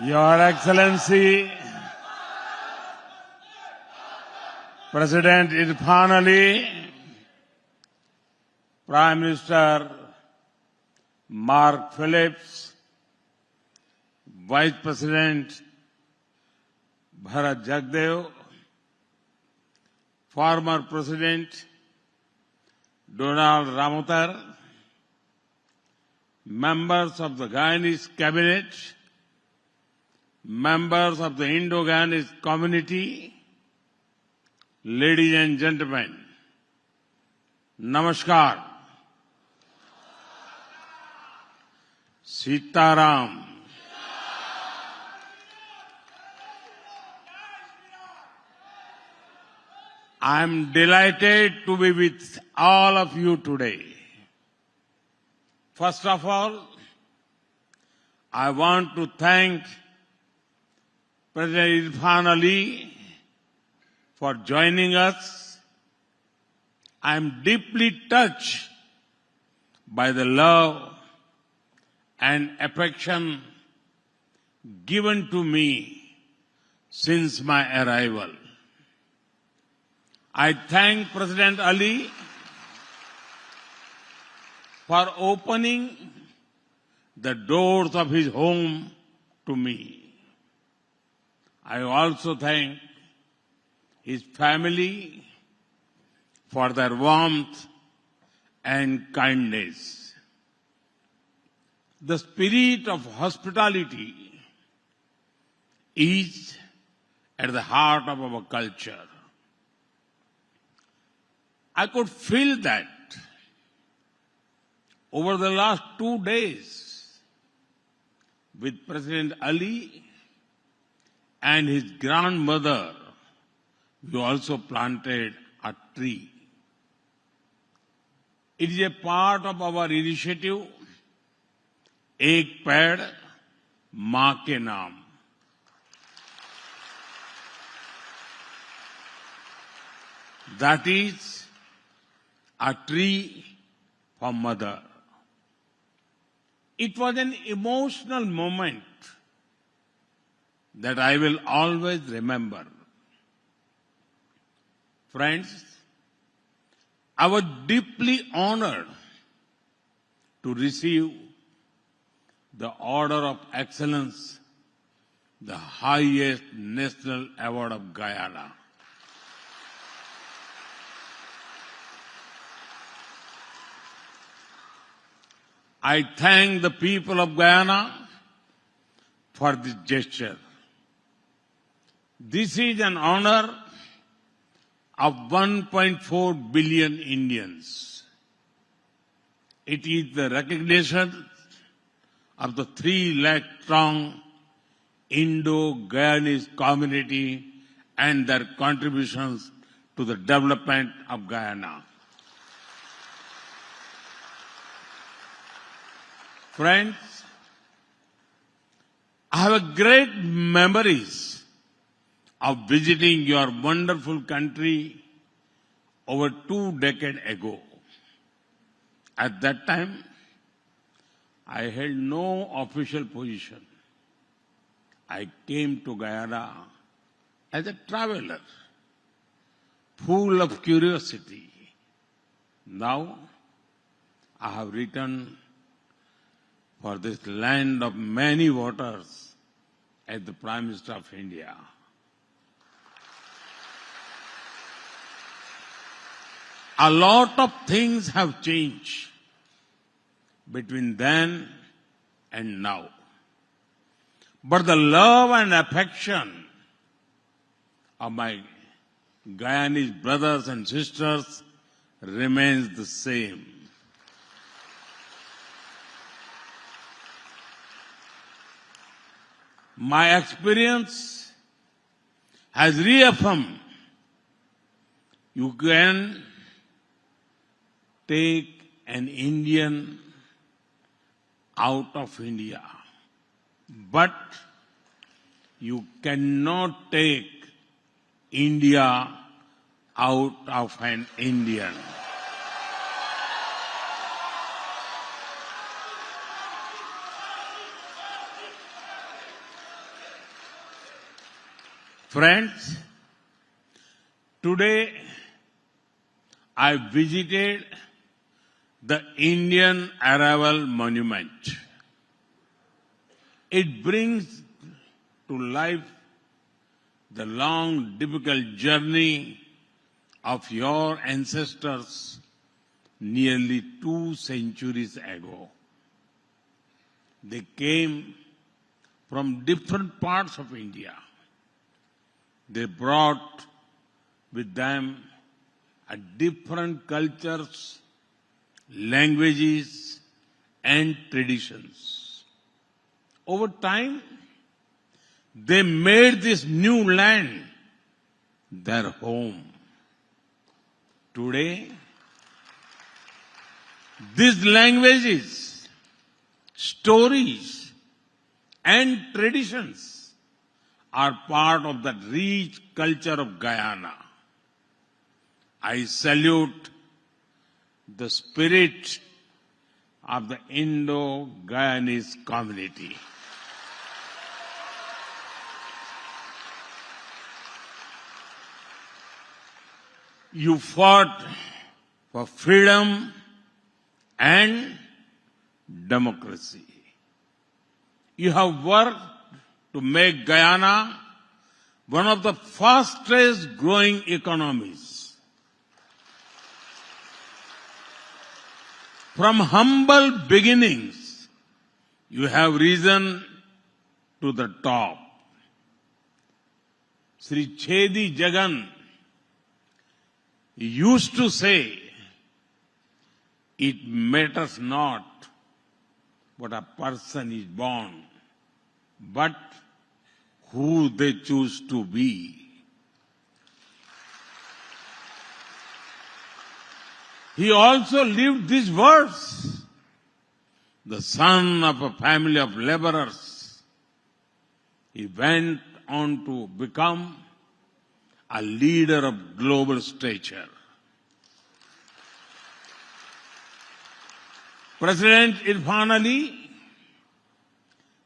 Your Excellency, President Irfan Ali, Prime Minister Mark Phillips, Vice President Bharat Jagdev, former President Donald Ramotar, members of the Guyanese Cabinet, members of the Indo-Guyanese community, ladies and gentlemen, Namaskar. Sitaram. I am delighted to be with all of you today. First of all, I want to thank President Irfan Ali for joining us. I am deeply touched by the love and affection given to me since my arrival. I thank President Ali for opening the doors of his home to me. I also thank his family for their warmth and kindness. The spirit of hospitality is at the heart of our culture. I could feel that over the last 2 days with President Ali and his grandmother. We also planted a tree. It is a part of our initiative, Ek Ped Maa Ke Naam. That is a tree for mother. It was an emotional moment that I will always remember. Friends, I was deeply honored to receive the Order of Excellence, the highest national award of Guyana. I thank the people of Guyana for this gesture. This is an honor of 1.4 billion Indians. It is the recognition of the 3 lakh strong Indo-Guyanese community and their contributions to the development of Guyana. Friends, I have great memories of visiting your wonderful country over 2 decades ago. At that time, I held no official position. I came to Guyana as a traveler, full of curiosity. Now, I have returned for this land of many waters as the Prime Minister of India. A lot of things have changed between then and now. But the love and affection of my Guyanese brothers and sisters remains the same. My experience has reaffirmed you can take an Indian out of India, but you cannot take India out of an Indian. Friends, today I visited the Indian Arrival Monument. It brings to life the long, difficult journey of your ancestors nearly 2 centuries ago. They came from different parts of India. They brought with them different cultures, languages, and traditions. Over time, they made this new land their home. Today, these languages, stories, and traditions are part of the rich culture of Guyana. I salute the spirit of the Indo-Guyanese community. You fought for freedom and democracy. You have worked to make Guyana one of the fastest growing economies. From humble beginnings, you have risen to the top. Sri Chedi Jagan used to say, it matters not what a person is born, but who they choose to be. He also lived these words. The son of a family of laborers, he went on to become a leader of global stature. President Irfan Ali,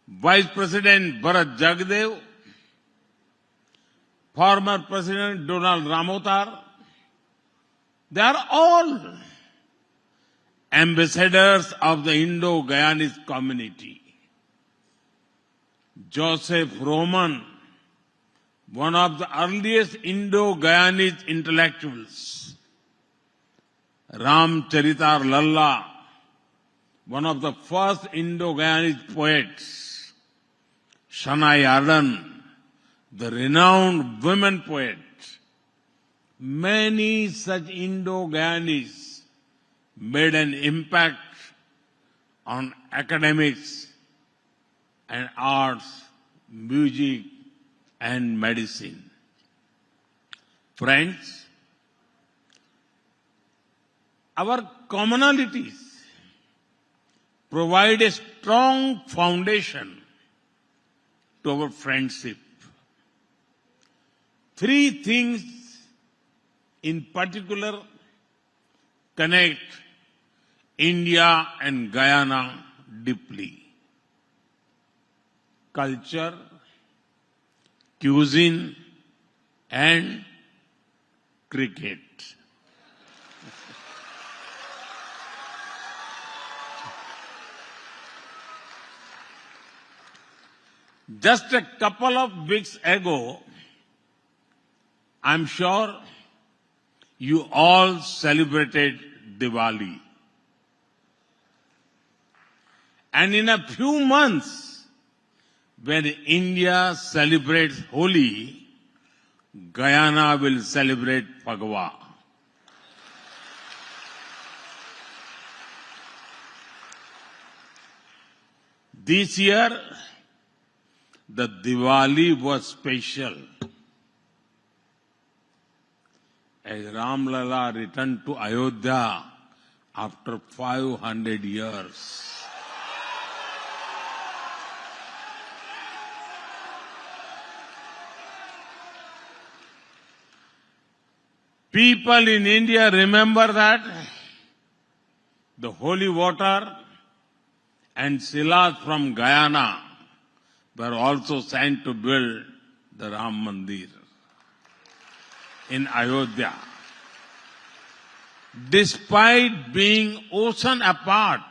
Vice President Bharat Jagdev, former President Donald Ramotar, they are all ambassadors of the Indo-Guyanese community. Joseph Roman, one of the earliest Indo-Guyanese intellectuals. Ramcharitar Lalla, one of the first Indo-Guyanese poets. Shanae Arden, the renowned women poet. Many such Indo-Guyanese made an impact on academics and arts, music, and medicine. Friends, our commonalities provide a strong foundation to our friendship. 3 things in particular connect India and Guyana deeply: culture, cuisine, and cricket. Just a couple of weeks ago, I'm sure you all celebrated Diwali. And in a few months, when India celebrates Holi, Guyana will celebrate Phagwa. This year, the Diwali was special. As Ramlala returned to Ayodhya after 500 years. People in India remember that the holy water and silas from Guyana were also sent to build the Ram Mandir in Ayodhya. Despite being ocean apart,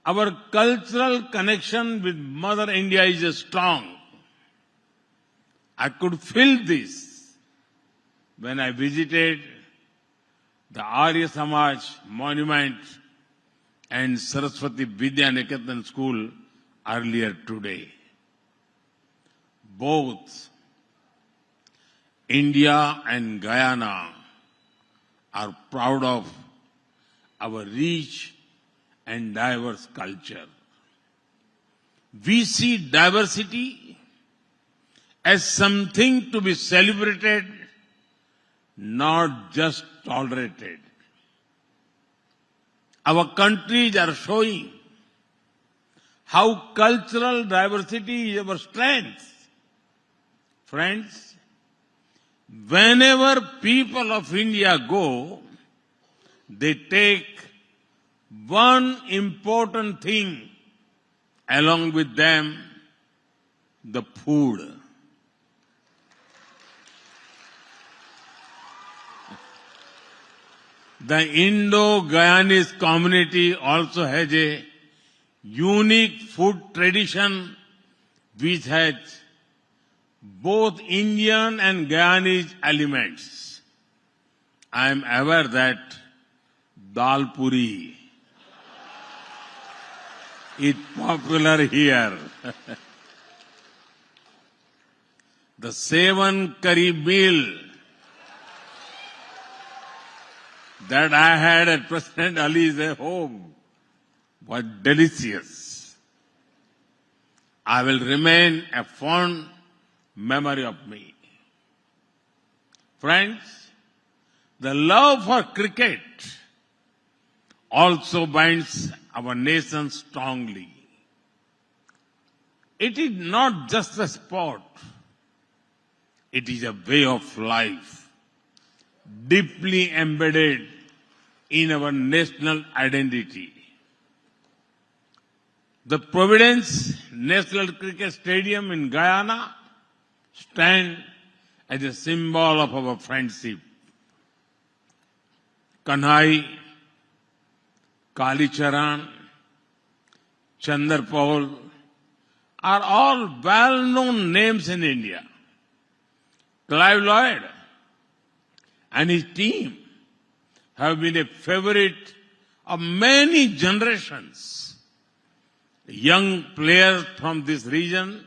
our cultural connection with Mother India is strong. I could feel this when I visited the Arya Samaj monument and Saraswati Vidya Niketan school earlier today. Both India and Guyana are proud of our rich and diverse culture. We see diversity as something to be celebrated, not just tolerated. Our countries are showing how cultural diversity is our strength. Friends, whenever people of India go, they take one important thing along with them, the food. The Indo-Guyanese community also has a unique food tradition which has both Indian and Guyanese elements. I am aware that dal puri is popular here. The 7 curry meal that I had at President Ali's home was delicious. I will remain a fond memory of me. Friends, the love for cricket also binds our nation strongly. It is not just a sport. It is a way of life, deeply embedded in our national identity. The Providence National Cricket Stadium in Guyana stands as a symbol of our friendship. Kanhai, Kalicharan, Chandarpaul are all well-known names in India. Clive Lloyd and his team have been a favorite of many generations. Young players from this region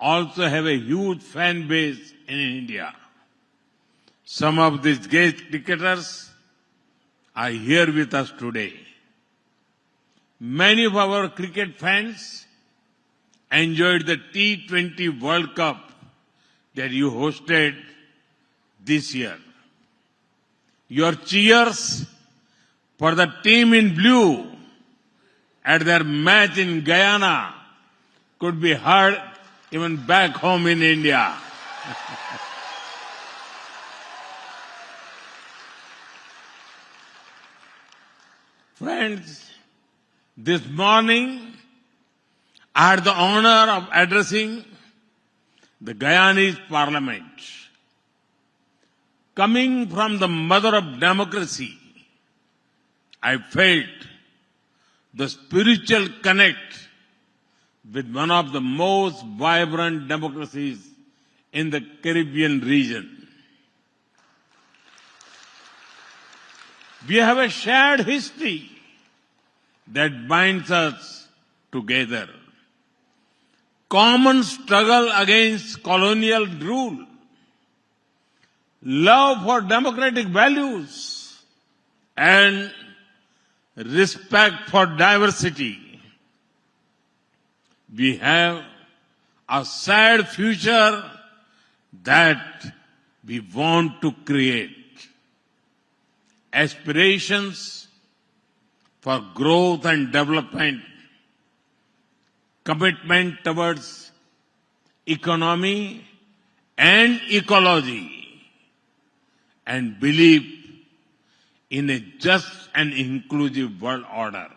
also have a huge fan base in India. Some of these great cricketers are here with us today. Many of our cricket fans enjoyed the T20 World Cup that you hosted this year. Your cheers for the team in blue at their match in Guyana could be heard even back home in India. Friends, this morning I had the honor of addressing the Guyanese Parliament. Coming from the mother of democracy, I felt the spiritual connect with one of the most vibrant democracies in the Caribbean region. We have a shared history that binds us together. Common struggle against colonial rule, love for democratic values, and respect for diversity. We have a shared future that we want to create. Aspirations for growth and development, commitment towards economy and ecology, and belief in a just and inclusive world order.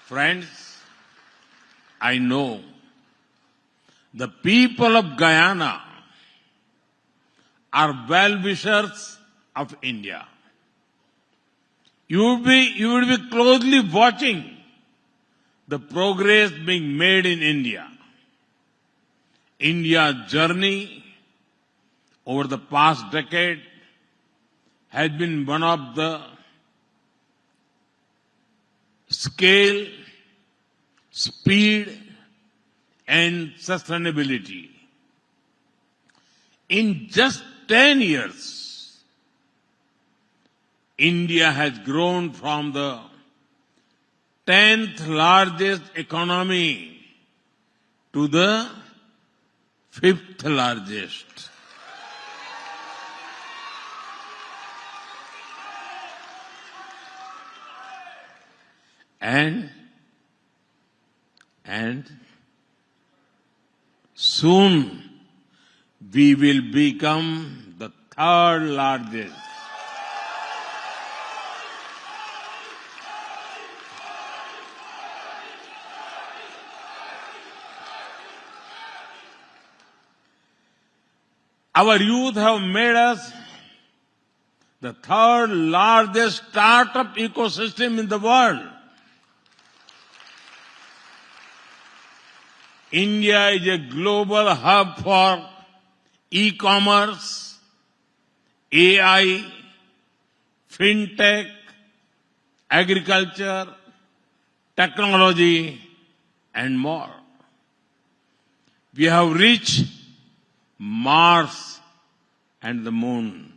Friends, I know the people of Guyana are well-wishers of India. You would be closely watching the progress being made in India. India's journey over the past decade has been one of the scale, speed, and sustainability. In just 10 years, India has grown from the 10th largest economy to the 5th largest. And soon we will become the 3rd largest. Our youth have made us the 3rd largest startup ecosystem in the world. India is a global hub for e-commerce, AI, fintech, agriculture, technology, and more. We have reached Mars and the moon.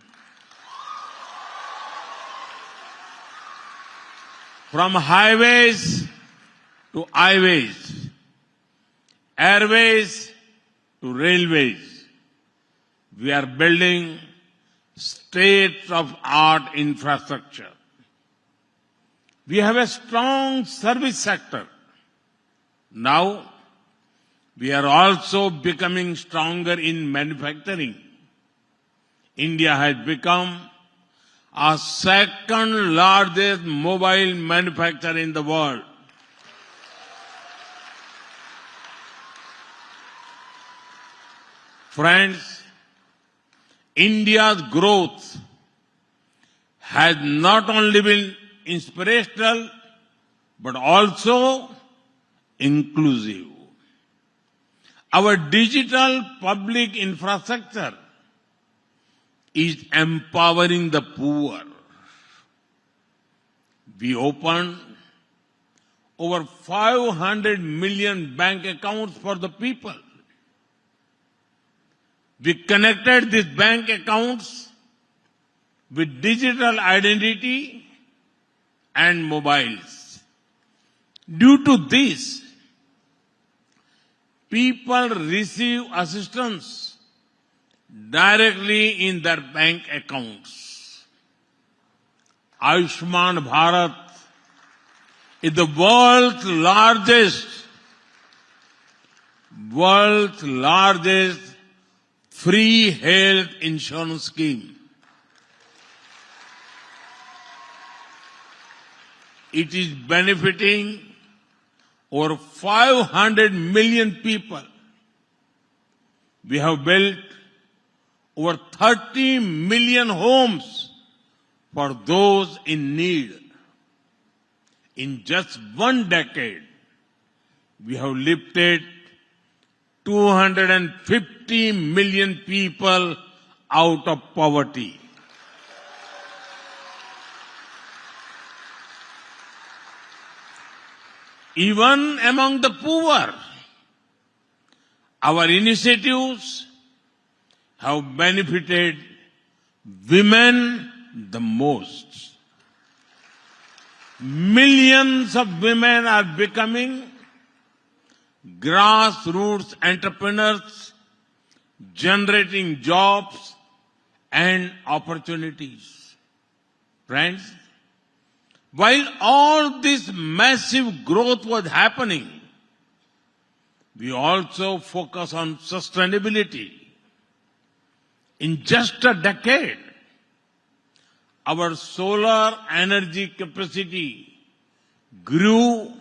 From highways to highways, airways to railways, we are building state-of-art infrastructure. We have a strong service sector. Now, we are also becoming stronger in manufacturing. India has become our 2nd largest mobile manufacturer in the world. Friends, India's growth has not only been inspirational, but also inclusive. Our digital public infrastructure is empowering the poor. We opened over 500 million bank accounts for the people. We connected these bank accounts with digital identity and mobiles. Due to this, people receive assistance directly in their bank accounts. Ayushman Bharat is the world's largest free health insurance scheme. It is benefiting over 500 million people. We have built over 30 million homes for those in need. In just 1 decade, we have lifted 250 million people out of poverty. Even among the poor, our initiatives have benefited women the most. Millions of women are becoming grassroots entrepreneurs, generating jobs and opportunities. Friends, while all this massive growth was happening, we also focus on sustainability. In just a decade, our solar energy capacity grew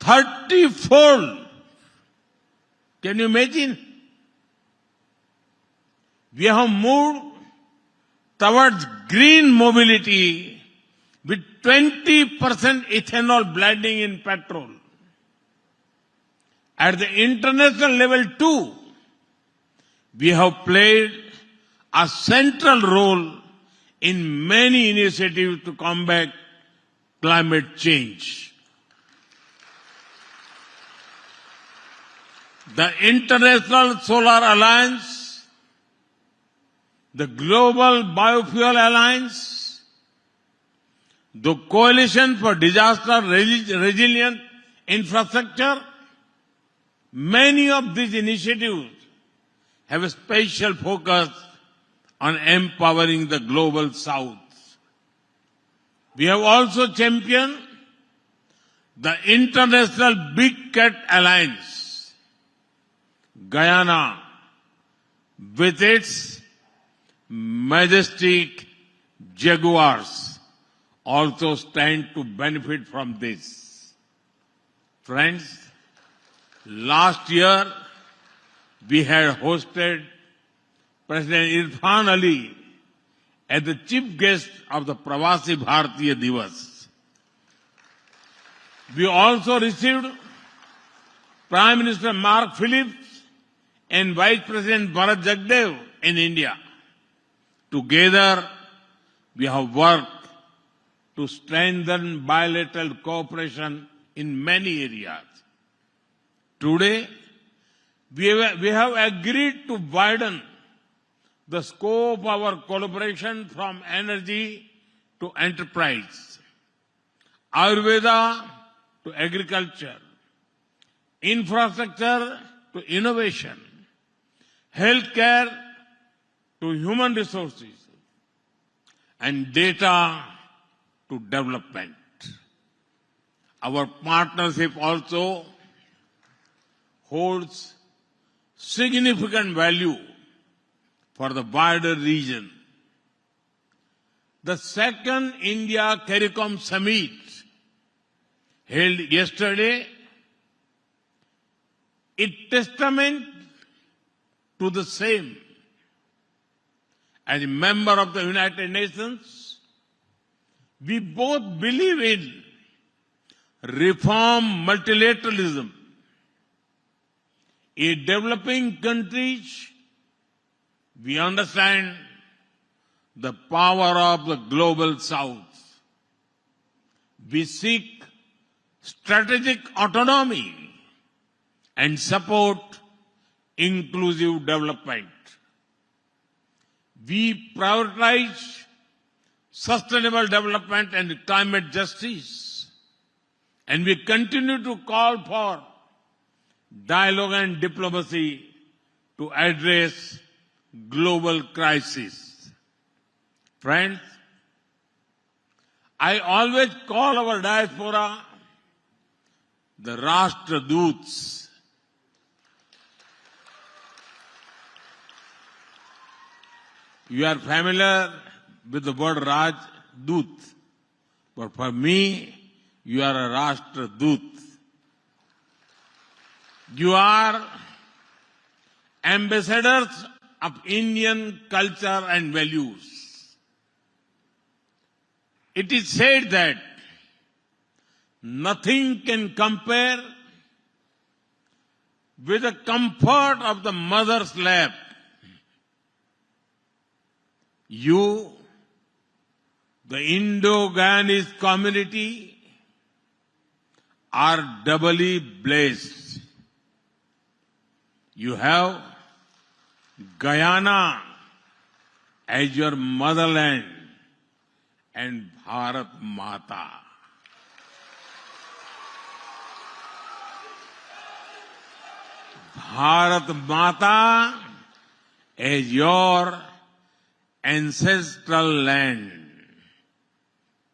30-fold. Can you imagine? We have moved towards green mobility with 20% ethanol blending in petrol. At the international level too, we have played a central role in many initiatives to combat climate change. The International Solar Alliance, the Global Biofuel Alliance, the Coalition for Disaster Resilient Infrastructure, many of these initiatives have a special focus on empowering the global south. We have also championed the International Big Cat Alliance. Guyana, with its majestic jaguars, also stand to benefit from this. Friends, last year we had hosted President Irfan Ali as the chief guest of the Pravasi Bharatiya Divas. We also received Prime Minister Mark Phillips and Vice President Bharat Jagdev in India. Together, we have worked to strengthen bilateral cooperation in many areas. Today, we have agreed to widen the scope of our collaboration from energy to enterprise, Ayurveda to agriculture, infrastructure to innovation, healthcare to human resources, and data to development. Our partnership also holds significant value for the wider region. The second India-CARICOM summit held yesterday is testament to the same. As a member of the United Nations, we both believe in reform multilateralism. In developing countries, we understand the power of the global south. We seek strategic autonomy and support inclusive development. We prioritize sustainable development and climate justice, and we continue to call for dialogue and diplomacy to address global crisis. Friends, I always call our diaspora the Rashtraduts. You are familiar with the word Rajdut, but for me, you are a Rashtradut. You are ambassadors of Indian culture and values. It is said that nothing can compare with the comfort of the mother's lap. You, the Indo-Guyanese community, are doubly blessed. You have Guyana as your motherland and Bharat Mata. Bharat Mata as your ancestral land.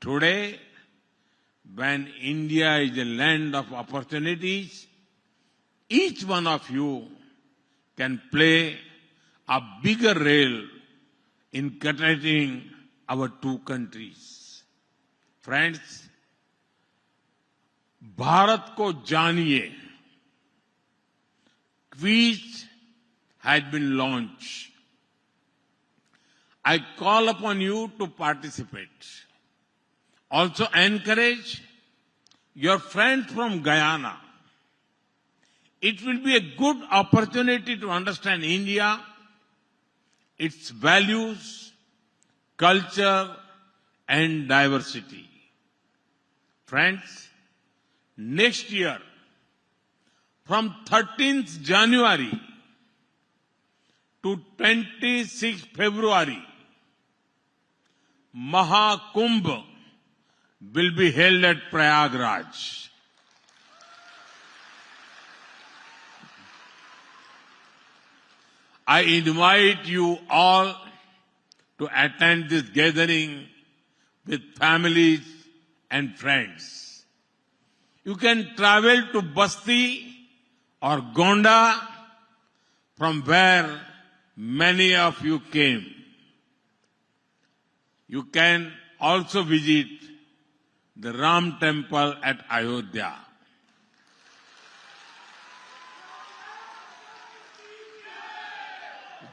Today, when India is a land of opportunities, each one of you can play a bigger role in connecting our two countries. Friends, Bharat को जानिए quiz has been launched. I call upon you to participate. Also encourage your friends from Guyana. It will be a good opportunity to understand India, its values, culture, and diversity. Friends, next year, from 13th January to 26th February, Mahakumbh will be held at Prayagraj. I invite you all to attend this gathering with families and friends. You can travel to Basti or Gonda from where many of you came. You can also visit the Ram temple at Ayodhya.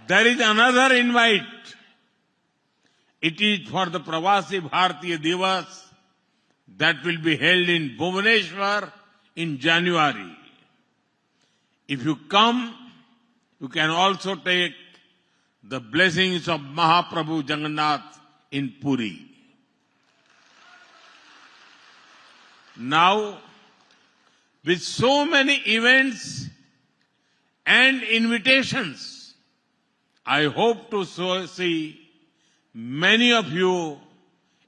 There is another invite. It is for the Pravasi Bharatiya Divas that will be held in Bhubaneswar in January. If you come, you can also take the blessings of Mahaprabhu Jagannath in Puri. Now, with so many events and invitations, I hope to see many of you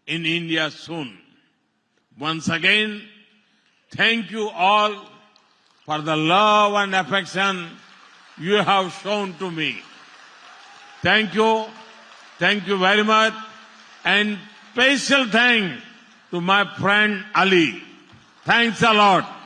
in India soon. Once again, thank you all for the love and affection you have shown to me. Thank you. Thank you very much. And special thanks to my friend Ali. Thanks a lot.